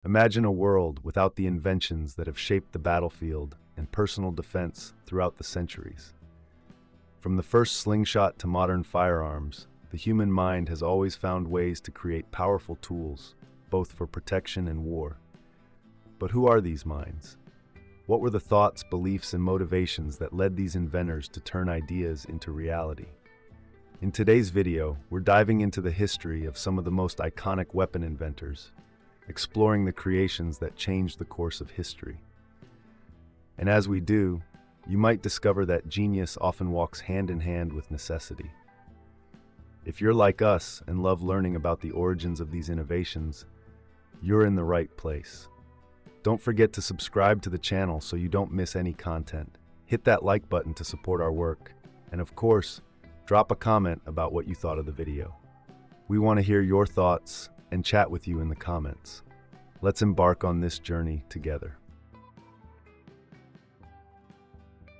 Imagine a world without the inventions that have shaped the battlefield and personal defense throughout the centuries. From the first slingshot to modern firearms, the human mind has always found ways to create powerful tools, both for protection and war. But who are these minds? What were the thoughts, beliefs, and motivations that led these inventors to turn ideas into reality? In today's video, we're diving into the history of some of the most iconic weapon inventors, exploring the creations that changed the course of history. And as we do, you might discover that genius often walks hand in hand with necessity. If you're like us and love learning about the origins of these innovations, you're in the right place. Don't forget to subscribe to the channel so you don't miss any content. Hit that like button to support our work. And of course, drop a comment about what you thought of the video. We want to hear your thoughts and chat with you in the comments. Let's embark on this journey together.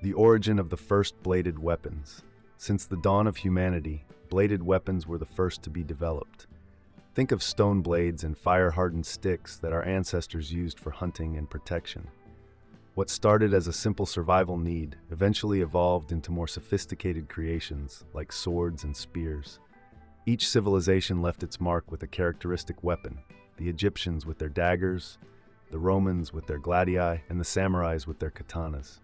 The origin of the first bladed weapons. Since the dawn of humanity, bladed weapons were the first to be developed. Think of stone blades and fire-hardened sticks that our ancestors used for hunting and protection. What started as a simple survival need eventually evolved into more sophisticated creations like swords and spears. Each civilization left its mark with a characteristic weapon: the Egyptians with their daggers, the Romans with their gladii, and the samurais with their katanas.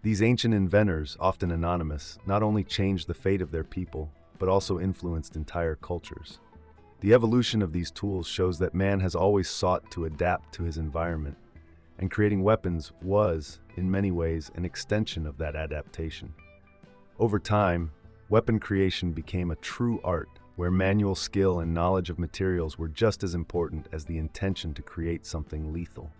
These ancient inventors, often anonymous, not only changed the fate of their people, but also influenced entire cultures. The evolution of these tools shows that man has always sought to adapt to his environment, and creating weapons was, in many ways, an extension of that adaptation. Over time, weapon creation became a true art, where manual skill and knowledge of materials were just as important as the intention to create something lethal.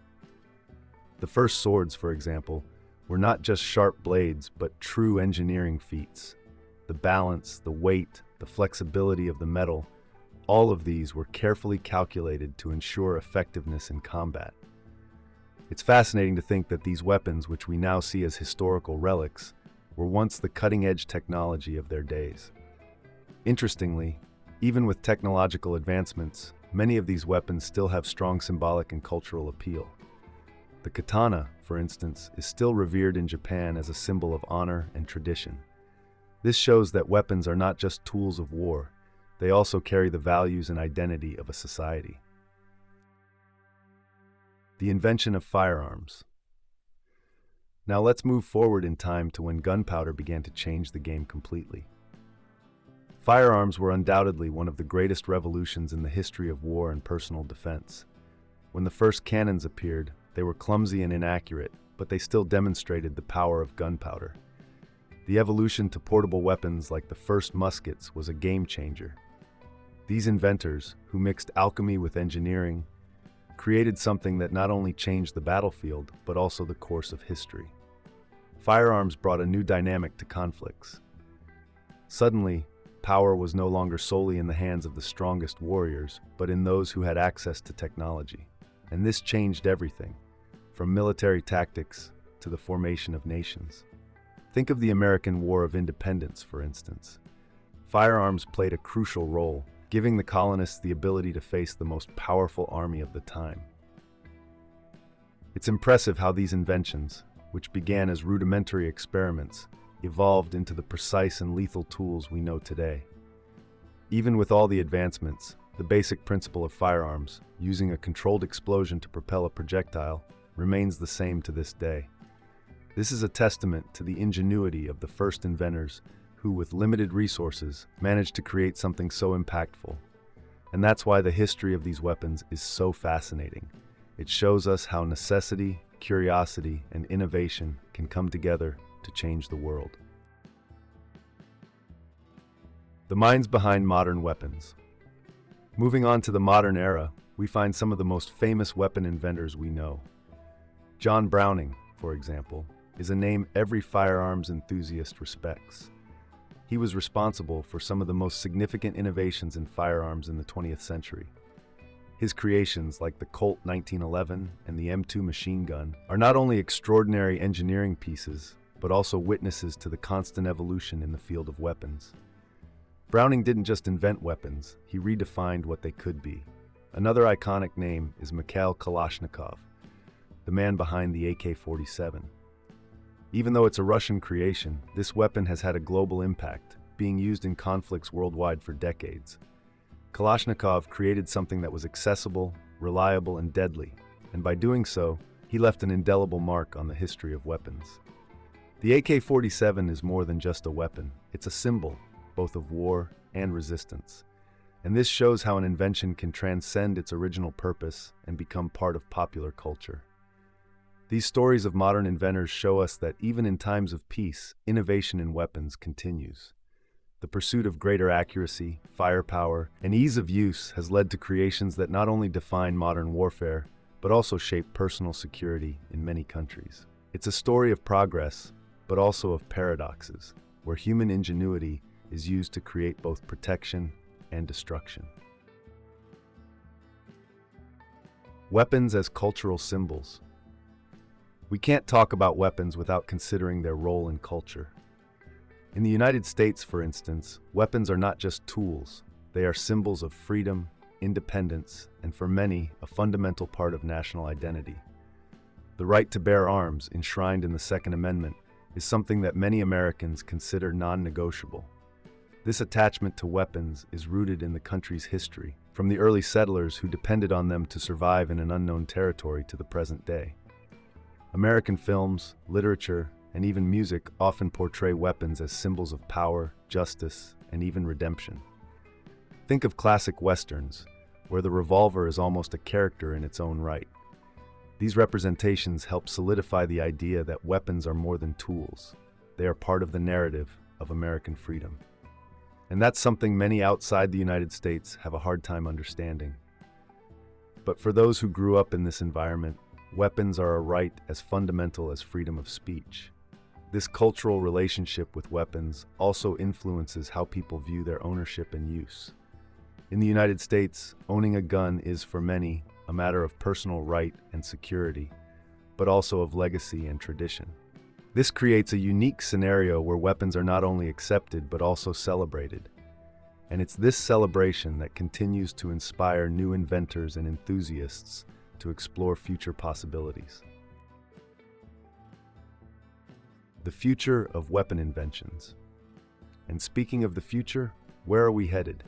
The first swords, for example, were not just sharp blades, but true engineering feats. The balance, the weight, the flexibility of the metal, all of these were carefully calculated to ensure effectiveness in combat. It's fascinating to think that these weapons, which we now see as historical relics, were once the cutting-edge technology of their days. Interestingly, even with technological advancements, many of these weapons still have strong symbolic and cultural appeal. The katana, for instance, is still revered in Japan as a symbol of honor and tradition. This shows that weapons are not just tools of war, they also carry the values and identity of a society. The invention of firearms. Now let's move forward in time to when gunpowder began to change the game completely. Firearms were undoubtedly one of the greatest revolutions in the history of war and personal defense. When the first cannons appeared, they were clumsy and inaccurate, but they still demonstrated the power of gunpowder. The evolution to portable weapons like the first muskets was a game changer. These inventors, who mixed alchemy with engineering, created something that not only changed the battlefield, but also the course of history. Firearms brought a new dynamic to conflicts. Suddenly, power was no longer solely in the hands of the strongest warriors, but in those who had access to technology. And this changed everything, from military tactics to the formation of nations. Think of the American War of Independence, for instance. Firearms played a crucial role, giving the colonists the ability to face the most powerful army of the time. It's impressive how these inventions, which began as rudimentary experiments, evolved into the precise and lethal tools we know today. Even with all the advancements, the basic principle of firearms, using a controlled explosion to propel a projectile, remains the same to this day. This is a testament to the ingenuity of the first inventors who, with limited resources, managed to create something so impactful. And that's why the history of these weapons is so fascinating. It shows us how necessity, curiosity, and innovation can come together to change the world. The minds behind modern weapons. Moving on to the modern era, we find some of the most famous weapon inventors we know. John Browning, for example, is a name every firearms enthusiast respects. He was responsible for some of the most significant innovations in firearms in the 20th century. His creations, like the Colt 1911 and the M2 machine gun, are not only extraordinary engineering pieces, but also witnesses to the constant evolution in the field of weapons. Browning didn't just invent weapons, he redefined what they could be. Another iconic name is Mikhail Kalashnikov, the man behind the AK-47. Even though it's a Russian creation, this weapon has had a global impact, being used in conflicts worldwide for decades. Kalashnikov created something that was accessible, reliable, and deadly, and by doing so, he left an indelible mark on the history of weapons. The AK-47 is more than just a weapon. It's a symbol, both of war and resistance. And this shows how an invention can transcend its original purpose and become part of popular culture. These stories of modern inventors show us that even in times of peace, innovation in weapons continues. The pursuit of greater accuracy, firepower, and ease of use has led to creations that not only define modern warfare, but also shape personal security in many countries. It's a story of progress, but also of paradoxes, where human ingenuity is used to create both protection and destruction. Weapons as cultural symbols. We can't talk about weapons without considering their role in culture. In the United States, for instance, weapons are not just tools. They are symbols of freedom, independence, and for many, a fundamental part of national identity. The right to bear arms, enshrined in the Second Amendment, is something that many Americans consider non-negotiable. This attachment to weapons is rooted in the country's history, from the early settlers who depended on them to survive in an unknown territory to the present day. American films, literature, and even music often portray weapons as symbols of power, justice, and even redemption. Think of classic westerns, where the revolver is almost a character in its own right. These representations help solidify the idea that weapons are more than tools. They are part of the narrative of American freedom. And that's something many outside the United States have a hard time understanding. But for those who grew up in this environment, weapons are a right as fundamental as freedom of speech. This cultural relationship with weapons also influences how people view their ownership and use. In the United States, owning a gun is, for many, a matter of personal right and security, but also of legacy and tradition. This creates a unique scenario where weapons are not only accepted but also celebrated. And it's this celebration that continues to inspire new inventors and enthusiasts to explore future possibilities. The future of weapon inventions. And speaking of the future, where are we headed?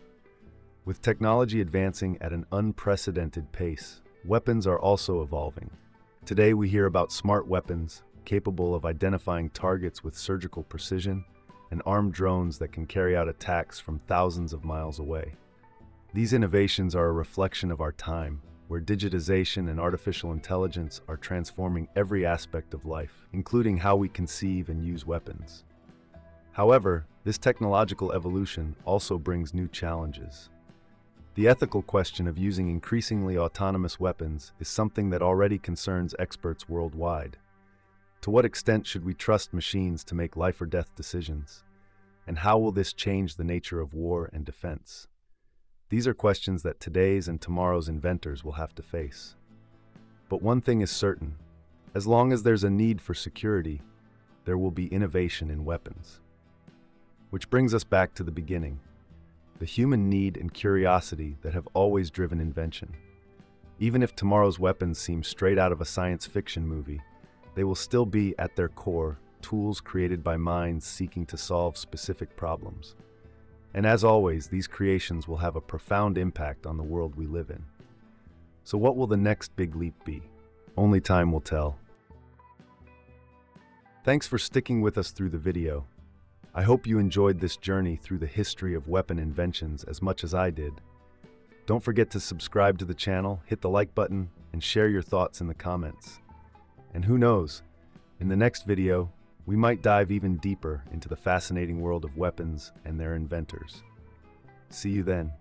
With technology advancing at an unprecedented pace, weapons are also evolving. Today we hear about smart weapons, capable of identifying targets with surgical precision, and armed drones that can carry out attacks from thousands of miles away. These innovations are a reflection of our time, where digitization and artificial intelligence are transforming every aspect of life, including how we conceive and use weapons. However, this technological evolution also brings new challenges. The ethical question of using increasingly autonomous weapons is something that already concerns experts worldwide. To what extent should we trust machines to make life or death decisions? And how will this change the nature of war and defense? These are questions that today's and tomorrow's inventors will have to face. But one thing is certain: as long as there's a need for security, there will be innovation in weapons. Which brings us back to the beginning, the human need and curiosity that have always driven invention. Even if tomorrow's weapons seem straight out of a science fiction movie, they will still be, at their core, tools created by minds seeking to solve specific problems. And as always, these creations will have a profound impact on the world we live in. So what will the next big leap be? Only time will tell. Thanks for sticking with us through the video. I hope you enjoyed this journey through the history of weapon inventions as much as I did. Don't forget to subscribe to the channel, hit the like button, and share your thoughts in the comments. And who knows, in the next video, we might dive even deeper into the fascinating world of weapons and their inventors. See you then.